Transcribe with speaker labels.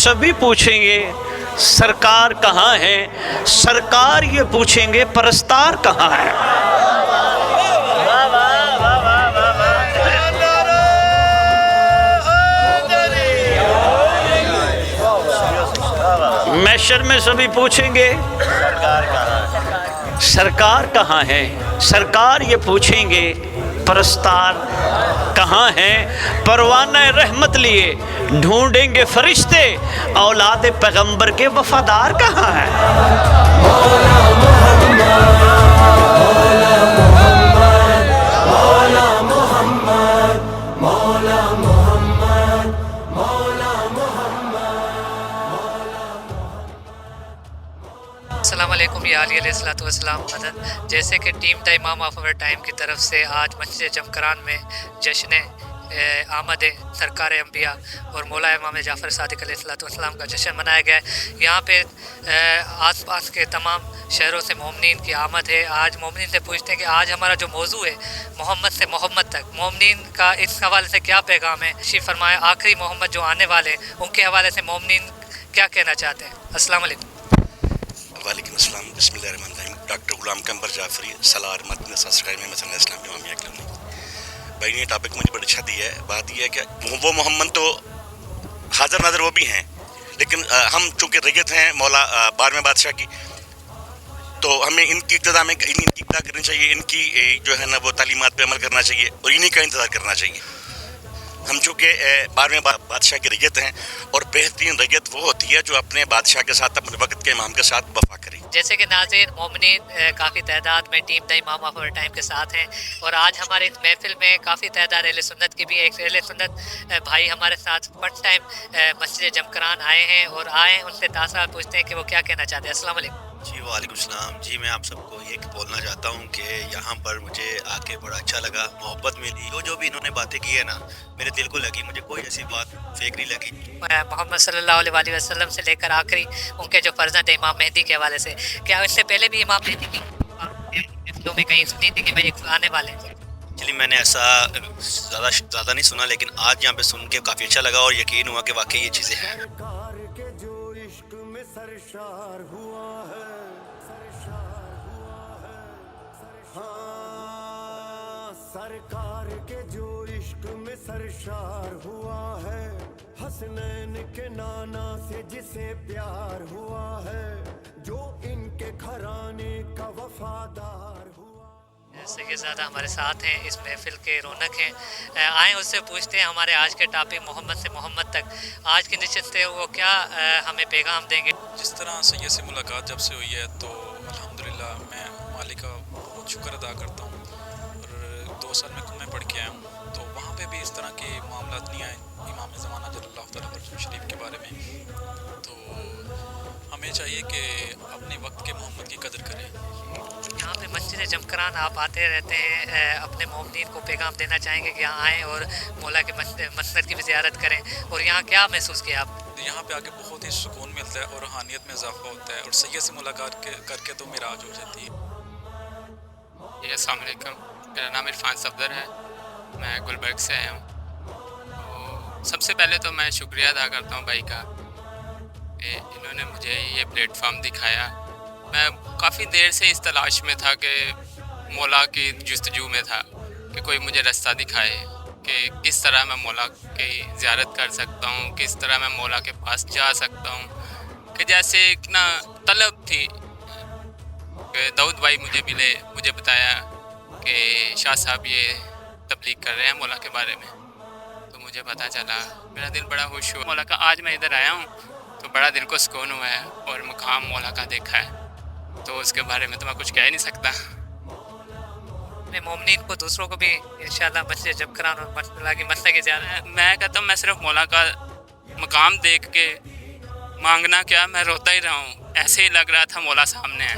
Speaker 1: सभी पूछेंगे सरकार कहाँ है, सरकार ये पूछेंगे परस्तार कहाँ है। मैशर में सभी पूछेंगे सरकार कहाँ है, सरकार ये पूछेंगे परस्तार कहाँ है। परवाना रहमत लिए ढूंढेंगे फरिश्ते, औलाद पैगंबर के वफादार कहाँ है।
Speaker 2: अस्सलामुअलैकुम या अली अलैहिस्सलाम मदद। जैसे कि टीम द इमाम ऑफ अवर टाइम की तरफ से आज मस्जिद जमकरान में जश्न आमद सरकार अंबिया और मौला इमाम जाफ़र सादिक अलैहिस्सलाम का जश्न मनाया गया है। यहाँ पे आसपास के तमाम शहरों से मोमिनीन की आमद है। आज मोमिनीन से पूछते हैं कि आज हमारा जो मौजू है मोहम्मद से मोहम्मद तक, मोमिनीन का इस हवाले से क्या पैगाम है। तशरीफ़ फरमाया आखिरी मोहम्मद जो आने वाले उनके हवाले से मोमिनीन क्या कहना चाहते हैं। अस्सलाम वालेकुम।
Speaker 3: वालेकुम अस्सलाम। बिस्मिल्लाहिर्रहमानिर्रहीम। डॉक्टर गुलाम कम्बर जाफरी सलार मदन सब्सक्राइब में मसला इस्लाम इमामिया क्लिनिक। भाई ने टॉपिक मुझे बड़ी अच्छा दिया है। बात यह है कि वो मोहम्मद तो हाज़र नाज़र वो भी हैं, लेकिन हम चूँकि रैयत हैं मौला 12वें बादशाह की, तो हमें इनकी इब्तिदा में इनकी इब्तिदा करनी चाहिए, इनकी जो है ना वो तालीमात पे अमल करना चाहिए और इन्हीं का इंतज़ार करना चाहिए। हम चूँकि 12वें बादशाह की रैयत हैं और बेहतरीन रैयत वो होती है जो अपने बादशाह के साथ अपने वक्त के इमाम के साथ वफा करे।
Speaker 2: जैसे कि नाज़रीन मोमिनीन काफ़ी तादाद में टीम द इमाम ऑफ अवर टाइम के साथ हैं और आज हमारे इस महफिल में काफ़ी तादाद अहले सुन्नत की भी है। एक अहले सुन्नत भाई हमारे साथ फर्स्ट टाइम मस्जिद जमकरान आए हैं और आए उनसे तासरा पूछते हैं कि वो क्या कहना चाहते हैं। अस्सलाम वालेकुम।
Speaker 4: जी वालेकुम सलाम। जी मैं आप सबको ये बोलना चाहता हूँ कि यहाँ पर मुझे आके बड़ा अच्छा लगा, मोहब्बत मिली। जो भी इन्होंने बातें की है ना मेरे दिल को लगी, मुझे कोई ऐसी बात फेक नहीं लगी।
Speaker 2: मोहम्मद सल्लल्लाहु अलैहि वसल्लम से लेकर आखिरी उनके जो फर्जंद है इमाम मेहदी के हवाले से, क्या इससे पहले भी इमाम मेहदी की जो भी कहीं सुनी थी कि भाई आने वाले हैं?
Speaker 4: एक्चुअली मैंने ऐसा ज़्यादा नहीं सुना, लेकिन आज यहाँ पे सुन के काफ़ी अच्छा लगा और यकीन हुआ कि वाकई ये चीज़ें हैं।
Speaker 5: सरकार के जो इश्क में सरशार हुआ है, हसनैन के नाना से जिसे प्यार हुआ है, जो इनके घराने का वफादार हुआ।
Speaker 2: सैयदज़ादा हमारे साथ हैं, इस महफिल के रौनक हैं। आए उससे पूछते हैं हमारे आज के टॉपिक मोहम्मद से मोहम्मद तक आज की नशिस्त है वो क्या हमें पैगाम देंगे।
Speaker 6: जिस तरह सैयद से मुलाकात जब से हुई है तो अल्हम्दुलिल्लाह मैं मालिक का बहुत शुक्र अदा करता हूँ। और 2 साल में पढ़ के आया हूँ तो वहाँ पे भी इस तरह के मामला नहीं आए इमाम ज़माना जल्लल्लाहु तआला अलैहि शरीफ के बारे में। तो हमें चाहिए कि अपने वक्त के मोहम्मद की कदर करें।
Speaker 2: यहाँ पे मस्जिद जमकरान आप आते रहते हैं, अपने मोमिनीन को पैगाम देना चाहेंगे कि यहाँ आएँ और मौला के मस्जिद की भी ज़ियारत करें, और यहाँ क्या महसूस किया आप?
Speaker 6: यहाँ पे आके बहुत ही सुकून मिलता है और रूहानियत में इजाफा होता है और सैयद से मुलाकात करके तो मेराज हो जाती है।
Speaker 7: अस्सलाम वालेकुम, मेरा नाम इरफान सफदर है, मैं गुलबर्ग से आया हूँ। तो सबसे पहले तो मैं शुक्रिया अदा करता हूँ भाई का कि इन्होंने मुझे ये प्लेटफॉर्म दिखाया। मैं काफ़ी देर से इस तलाश में था कि मौला की जुस्तजू में था कि कोई मुझे रास्ता दिखाए कि किस तरह मैं मौला की ज़ियारत कर सकता हूँ, किस तरह मैं मौला के पास जा सकता हूँ। कि जैसे एक ना तलब थी कि दाऊद भाई मुझे मिले, मुझे बताया कि शाह साहब ये तबलीग कर रहे हैं मौला के बारे में, तो मुझे पता चला, मेरा दिल बड़ा खुश हुआ मौला का। आज मैं इधर आया हूँ तो बड़ा दिल को सुकून हुआ है और मकाम मौला का देखा है, तो उसके बारे में तो मैं कुछ कह ही नहीं सकता।
Speaker 2: अपने मोमिनीन को दूसरों को भी इंशाल्लाह मस्जिद जमकरान और मौला की मस्जिद की ज़ियारत।
Speaker 7: मैं कहता हूँ मैं सिर्फ मौला का मकाम देख के मांगना क्या, मैं रोता ही रहा हूँ, ऐसे ही लग रहा था मौला सामने है।